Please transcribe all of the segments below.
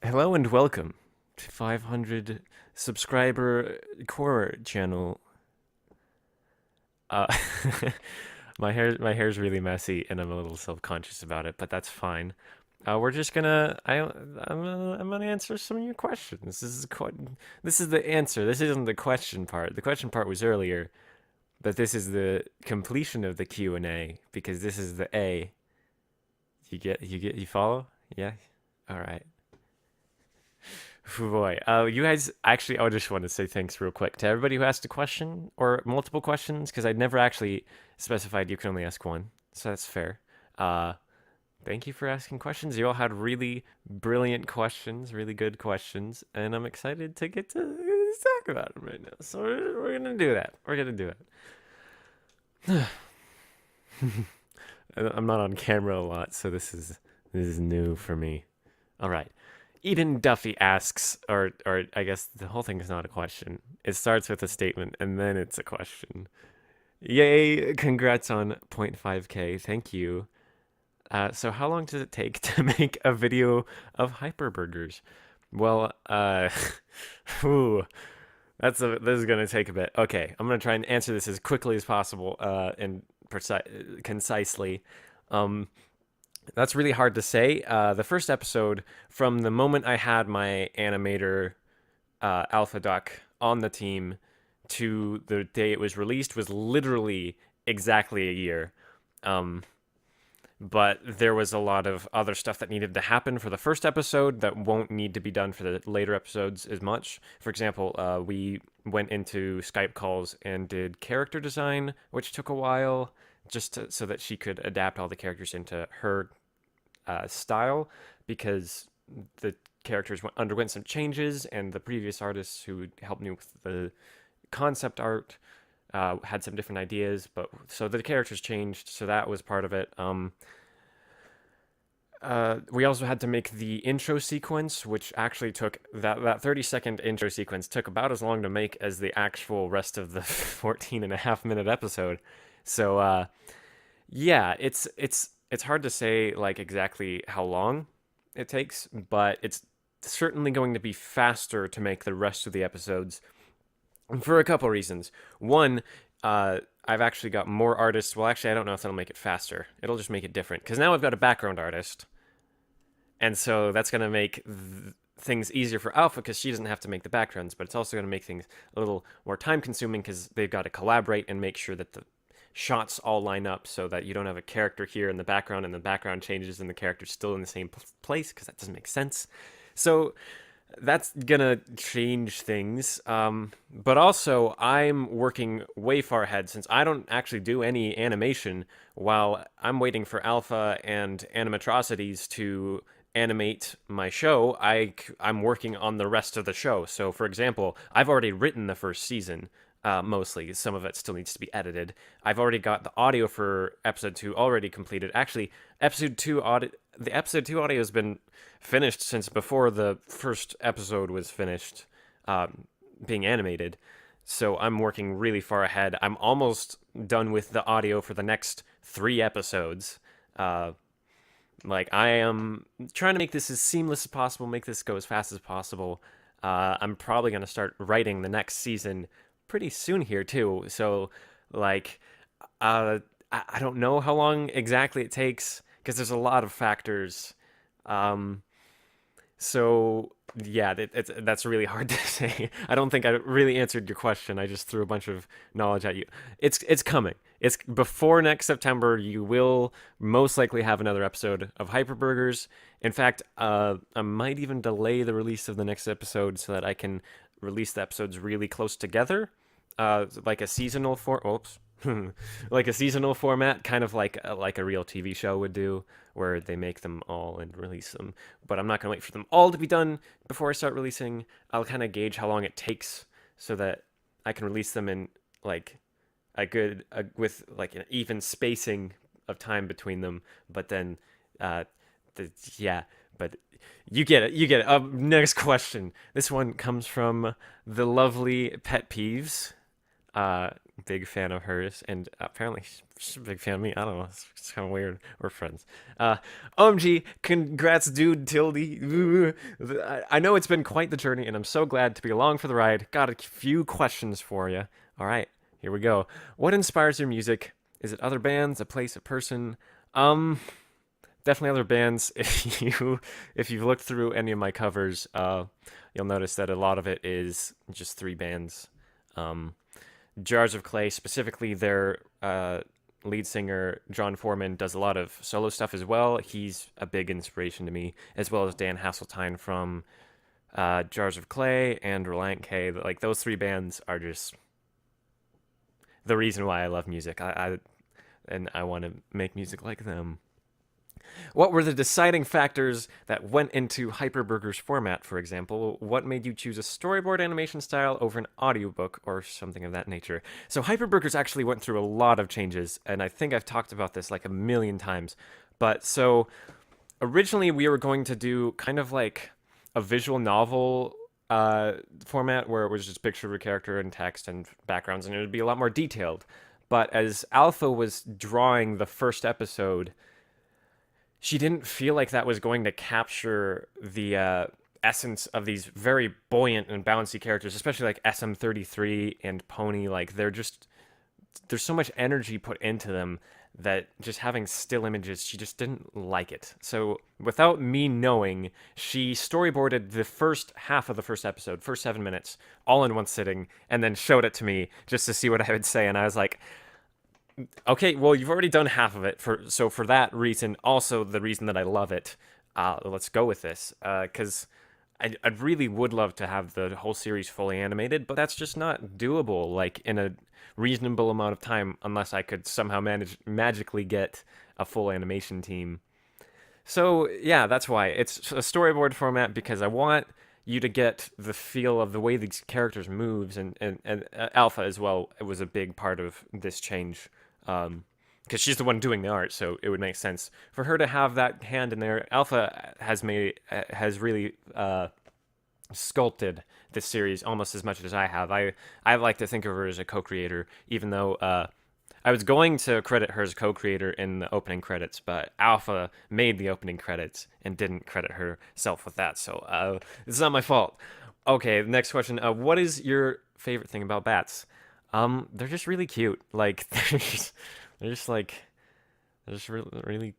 Hello and welcome to 500 subscriber core channel. Uh, my hair's really messy and I'm a little self-conscious about it, but that's fine. We're just gonna I'm gonna answer some of your questions. This is the answer. This isn't the question part. The question part was earlier, but this is the completion of the Q&A because this is the A. You follow? Yeah. All right. Oh boy. You guys, actually, I just want to say thanks real quick to everybody who asked a question or multiple questions, because I'd never actually specified you can only ask one. So that's fair. Uh, Thank you for asking questions. You all had really brilliant questions, really good questions, and I'm excited to get to talk about them right now. So we're gonna do that. We're gonna do it. I'm not on camera a lot, so this is new for me. All right. Eden Duffy asks, or I guess the whole thing is not a question. It starts with a statement and then it's a question. Yay! Congrats on 0.5K. Thank you. So how long does it take to make a video of hyperburgers? Well, ooh, this is gonna take a bit. Okay, I'm gonna try and answer this as quickly as possible, and concisely. Um, that's really hard to say. The first episode, from the moment I had my animator, Alpha Duck, on the team to the day it was released, was literally exactly a year. Um, but there was a lot of other stuff that needed to happen for the first episode that won't need to be done for the later episodes as much. For example, we went into Skype calls and did character design, which took a while, so that she could adapt all the characters into her style, because the characters underwent some changes, and the previous artists who helped me with the concept art had some different ideas. But so the characters changed, so that was part of it. We also had to make the intro sequence, which actually took that 30-second intro sequence took about as long to make as the actual rest of the 14 and a half minute episode. So yeah, it's hard to say like exactly how long it takes, but it's certainly going to be faster to make the rest of the episodes for a couple reasons. One, I've actually got more artists. Well, actually, I don't know if that'll make it faster. It'll just make it different, because now I've got a background artist, and so that's going to make things easier for Alpha because she doesn't have to make the backgrounds, but it's also going to make things a little more time consuming because they've got to collaborate and make sure that the shots all line up so that you don't have a character here in the background and the background changes and the character's still in the same place, because that doesn't make sense. So that's gonna change things. But also, I'm working way far ahead since I don't actually do any animation while I'm waiting for Alpha and Animatrocities to animate my show. I'm working on the rest of the show. So, for example, I've already written the first season. Mostly, some of it still needs to be edited. I've already got the audio for episode 2 already completed. Actually, the episode 2 audio has been finished since before the first episode was finished, being animated. So I'm working really far ahead. I'm almost done with the audio for the next 3 episodes. Like, I am trying to make this as seamless as possible, make this go as fast as possible. I'm probably going to start writing the next season pretty soon here too. So, like, I don't know how long exactly it takes because there's a lot of factors. Um, so yeah, that's really hard to say. I don't think I really answered your question. I just threw a bunch of knowledge at you. It's coming. It's before next September. You will most likely have another episode of Hyperburgers. In fact, I might even delay the release of the next episode so that I can release the episodes really close together, like a seasonal oops, like a seasonal format, kind of like a real TV show would do, where they make them all and release them. But I'm not gonna wait for them all to be done before I start releasing. I'll kind of gauge how long it takes so that I can release them in like with like an even spacing of time between them. But then, uh, yeah, but you get it. You get it. Next question. This one comes from the lovely Pet Peeves. big fan of hers, and apparently she's a big fan of me. I don't know. It's kind of weird. We're friends. OMG, congrats, dude, Tilde. I know it's been quite the journey, and I'm so glad to be along for the ride. Got a few questions for you. All right, here we go. What inspires your music? Is it other bands, a place, a person? Um, Definitely other bands. If you've looked through any of my covers, you'll notice that a lot of it is just three bands. Um, Jars of Clay, specifically their lead singer John Foreman, does a lot of solo stuff as well. He's a big inspiration to me, as well as Dan Hasseltine from Jars of Clay and Relient K. Like those three bands are just the reason why I love music. I want to make music like them. What were the deciding factors that went into Hyperburger's format, for example? What made you choose a storyboard animation style over an audiobook or something of that nature? So, Hyperburgers actually went through a lot of changes, and I think I've talked about this like a million times. But so, originally, we were going to do kind of like a visual novel format where it was just picture of a character and text and backgrounds, and it would be a lot more detailed. But as Alpha was drawing the first episode, she didn't feel like that was going to capture the essence of these very buoyant and bouncy characters, especially like SM33 and Pony. Like there's so much energy put into them that just having still images, she just didn't like it. So without me knowing, she storyboarded the first half of the first episode, first 7 minutes, all in one sitting, and then showed it to me just to see what I would say. And I was like, okay, well, you've already done half of it. For that reason, also the reason that I love it, let's go with this. Because I really would love to have the whole series fully animated, but that's just not doable. Like in a reasonable amount of time, unless I could somehow manage magically get a full animation team. So yeah, that's why it's a storyboard format, because I want you to get the feel of the way these characters moves, and Alpha as well. It was a big part of this change, because she's the one doing the art, so it would make sense for her to have that hand in there. Alpha has really sculpted this series almost as much as I have. I like to think of her as a co-creator, even though I was going to credit her as co-creator in the opening credits, but Alpha made the opening credits and didn't credit herself with that, so it's not my fault. Okay, next question. What is your favorite thing about bats? They're just really cute. Like they're just like they're just really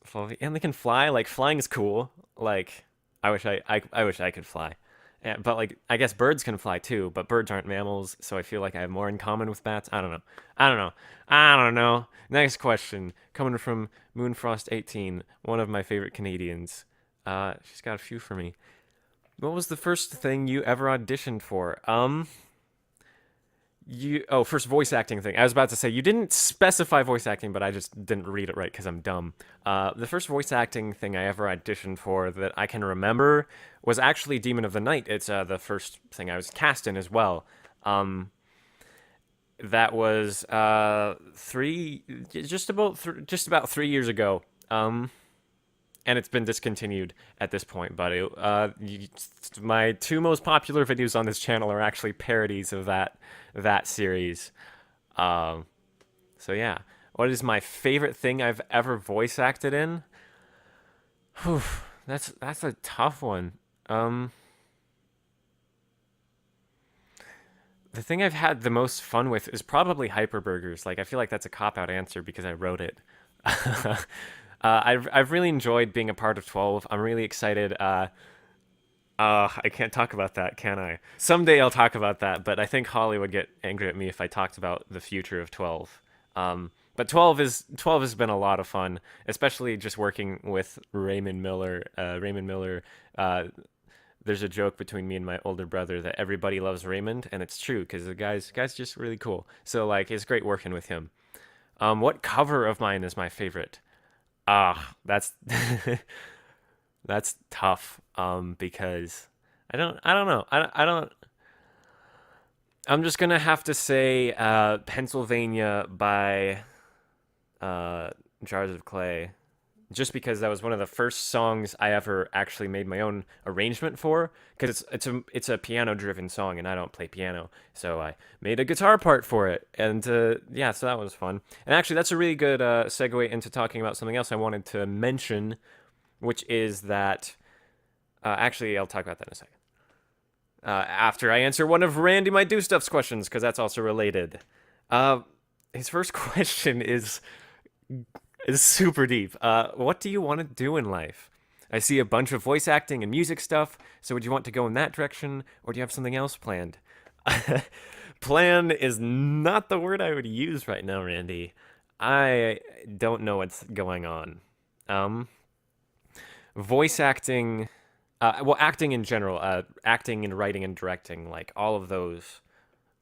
fluffy, and they can fly. Like flying is cool. Like I wish I could fly. But like I guess birds can fly too, but birds aren't mammals, so I feel like I have more in common with bats. I don't know. I don't know. I don't know. Next question, coming from Moonfrost18, one of my favorite Canadians. She's got a few for me. What was the first thing you ever auditioned for? First voice acting thing. I was about to say you didn't specify voice acting, but I just didn't read it right because I'm dumb. The first voice acting thing I ever auditioned for that I can remember was actually Demon of the Night. It's the first thing I was cast in as well. That was just about 3 years ago. And it's been discontinued at this point. But my two most popular videos on this channel are actually parodies of that series. Um, so yeah, what is my favorite thing I've ever voice acted in? Whew, that's a tough one. Um, the thing I've had the most fun with is probably Hyperburgers. Like I feel like that's a cop out answer because I wrote it. I've really enjoyed being a part of 12. I'm really excited. I can't talk about that, can I? Someday I'll talk about that, but I think Holly would get angry at me if I talked about the future of 12. But 12 has been a lot of fun, especially just working with Raymond Miller. Raymond Miller. There's a joke between me and my older brother that everybody loves Raymond, and it's true because the guy's just really cool. So like, it's great working with him. What cover of mine is my favorite? That's that's tough. Because I don't know. I don't. I'm just gonna have to say Pennsylvania by uh, Jars of Clay, just because that was one of the first songs I ever actually made my own arrangement for. Because it's a piano driven song, and I don't play piano, so I made a guitar part for it, and yeah, so that was fun. And actually, that's a really good segue into talking about something else I wanted to mention, which is that actually I'll talk about that in a second. After I answer one of Randy My Do Stuff's questions, because that's also related. Uh, his first question is super deep. What do you want to do in life? I see a bunch of voice acting and music stuff, so would you want to go in that direction, or do you have something else planned? Plan is not the word I would use right now, Randy. I don't know what's going on. Um, Voice acting, well, acting in general, acting and writing and directing, like all of those,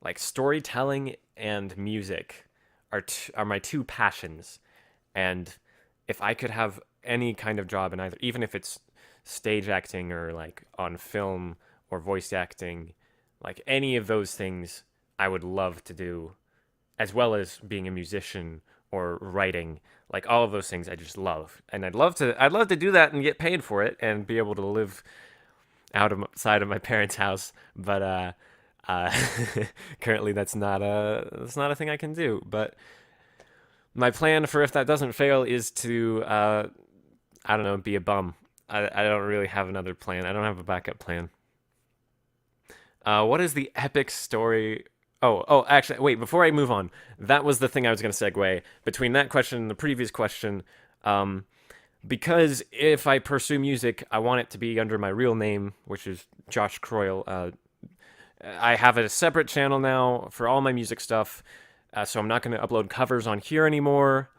like storytelling and music are my two passions. And if I could have any kind of job in either, even if it's stage acting or like on film or voice acting, like any of those things, I would love to do, as well as being a musician or writing. Like all of those things, I just love, and I'd love to do that and get paid for it and be able to live outside of my parents' house. But uh, currently that's not a thing I can do. But my plan for if that doesn't fail is to I don't know, be a bum. I don't really have another plan. I don't have a backup plan. What is the epic story? Actually, wait. Before I move on, that was the thing I was going to segue between that question and the previous question. Um, because if I pursue music, I want it to be under my real name, which is Josh Croyle. I have a separate channel now for all my music stuff, so I'm not going to upload covers on here anymore.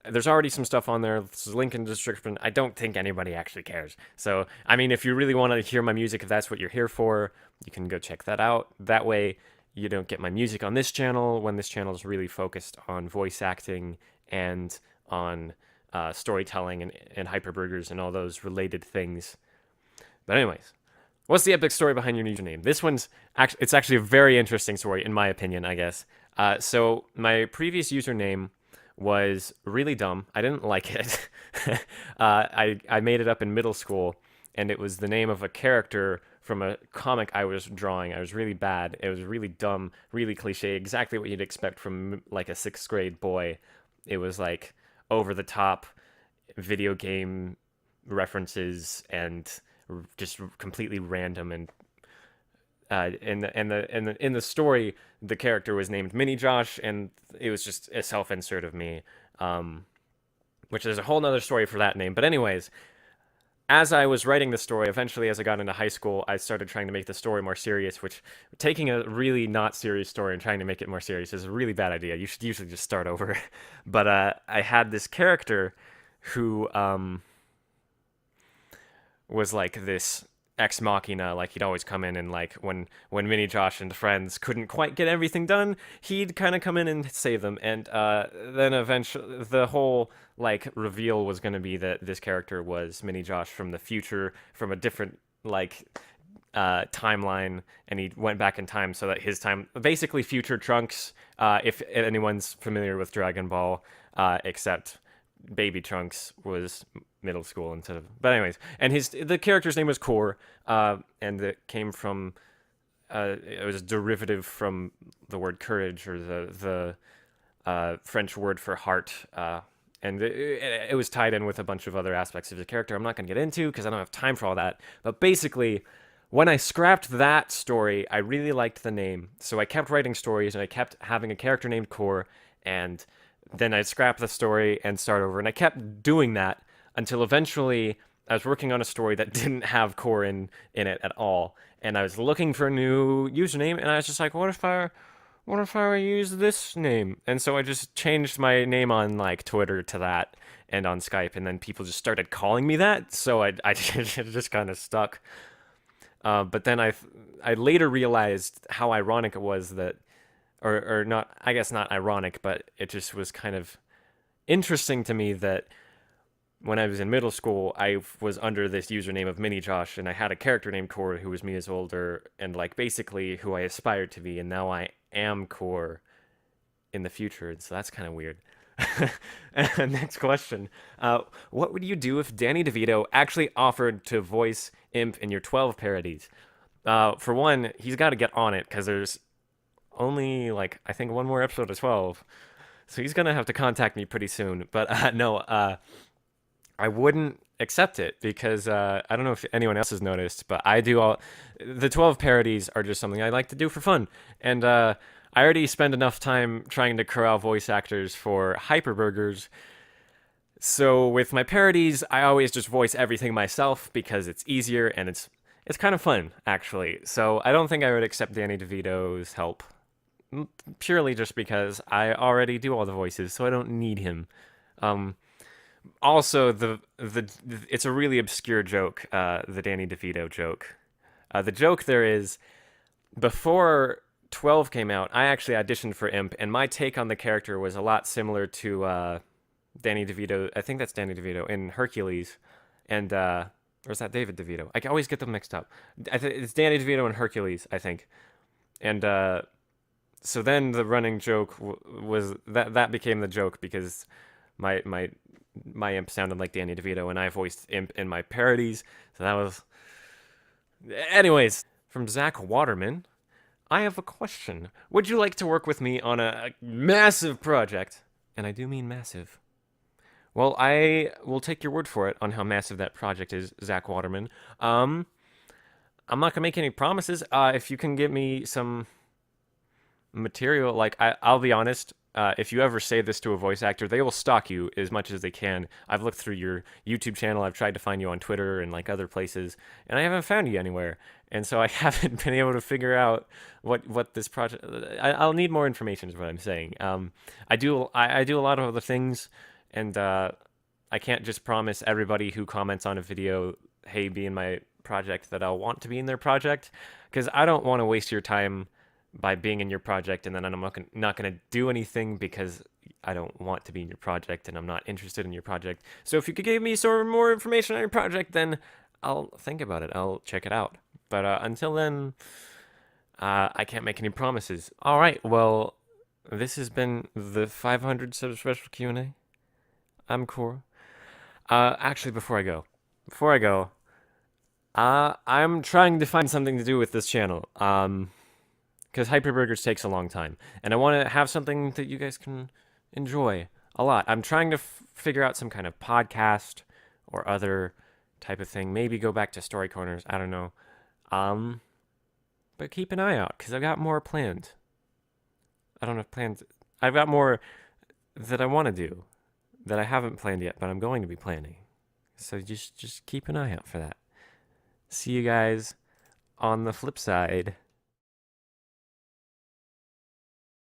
There's already some stuff on there. This is link in the description. I don't think anybody actually cares. So, I mean, if you really want to hear my music, if that's what you're here for, you can go check that out. That way, you don't get my music on this channel when this channel is really focused on voice acting and on storytelling and hyperburgers and all those related things. But anyways, what's the epic story behind your username? This one's it's actually a very interesting story in my opinion, I guess. So my previous username was really dumb. I didn't like it. I made it up in middle school, and it was the name of a character from a comic I was drawing. I was really bad. It was really dumb, really cliche, exactly what you'd expect from like a sixth grade boy. It was like over the top video game references and just completely random. And in the story, the character was named Mini Josh, and it was just a self insert of me, which is a whole nother story for that name. But anyways, as I was writing the story, eventually as I got into high school, I started trying to make the story more serious, which taking a really not serious story and trying to make it more serious is a really bad idea. You should usually just start over. But I had this character who was like this ex machina. Like he'd always come in and like when Mini Josh and friends couldn't quite get everything done, he'd kind of come in and save them. And then eventually the whole like reveal was going to be that this character was Mini Josh from the future, from a different like timeline, and he went back in time so that his time, basically future Trunks, if anyone's familiar with Dragon Ball, except Baby Trunks was middle school instead of. But anyways, and the character's name was Core, and it came from it was a derivative from the word courage, or the French word for heart. And it was tied in with a bunch of other aspects of the character I'm not going to get into because I don't have time for all that. But basically, when I scrapped that story, I really liked the name. So I kept writing stories, and I kept having a character named Core, and then I'd scrap the story and start over. And I kept doing that until eventually I was working on a story that didn't have Core in it at all. And I was looking for a new username, and I was just like, what if I use this name? And so I just changed my name on like Twitter to that, and on Skype, and then people just started calling me that. So I just kind of stuck. But then I later realized how ironic it was that, or not, I guess not ironic, but it just was kind of interesting to me that when I was in middle school, I was under this username of Mini Josh, and I had a character named Core who was me as older, and like basically who I aspired to be, and now I am Core in the future, and so that's kind of weird. Next question. What would you do if Danny DeVito actually offered to voice Imp in your 12 parodies? For one, he's got to get on it because there's only like I think one more episode of 12, so he's gonna have to contact me pretty soon. But no, I wouldn't accept it because I don't know if anyone else has noticed, but I do all the 12 parodies are just something I like to do for fun, and I already spend enough time trying to corral voice actors for Hyperburgers. So with my parodies, I always just voice everything myself because it's easier and it's kind of fun actually. So I don't think I would accept Danny DeVito's help purely just because I already do all the voices, so I don't need him. Um, Also, the it's a really obscure joke, the Danny DeVito joke. The joke there is before 12 came out, I actually auditioned for Imp, and my take on the character was a lot similar to Danny DeVito. I think that's Danny DeVito in Hercules, and or is that David DeVito? I always get them mixed up. It's Danny DeVito in Hercules, I think, and so then the running joke was that became the joke because my my my imp sounded like Danny DeVito, and I voiced imp in my parodies. So that was. Anyways, from Zach Waterman, I have a question. Would you like to work with me on a massive project? And I do mean massive. Well, I will take your word for it on how massive that project is, Zach Waterman. I'm not gonna make any promises. If you can give me some material, like I'll be honest, if you ever say this to a voice actor, they will stalk you as much as they can. I've looked through your YouTube channel, I've tried to find you on Twitter and like other places, and I haven't found you anywhere. And so I haven't been able to figure out what this project. I'll need more information, is what I'm saying. I do a lot of other things, and I can't just promise everybody who comments on a video, hey, be in my project, that I'll want to be in their project, because I don't want to waste your time by being in your project and then I'm not going to do anything because I don't want to be in your project and I'm not interested in your project. So if you could give me some more information on your project, then I'll think about it. I'll check it out. But until then, I can't make any promises. All right. Well, this has been the 500 sub special Q&A. I'm Cora. Actually, before I go, I'm trying to find something to do with this channel. Because Hyperburgers takes a long time, and I want to have something that you guys can enjoy a lot. I'm trying to figure out some kind of podcast or other type of thing. Maybe go back to Story Corners. I don't know. But keep an eye out because I've got more planned. I don't have plans. I've got more that I want to do that I haven't planned yet, but I'm going to be planning. So just keep an eye out for that. See you guys on the flip side.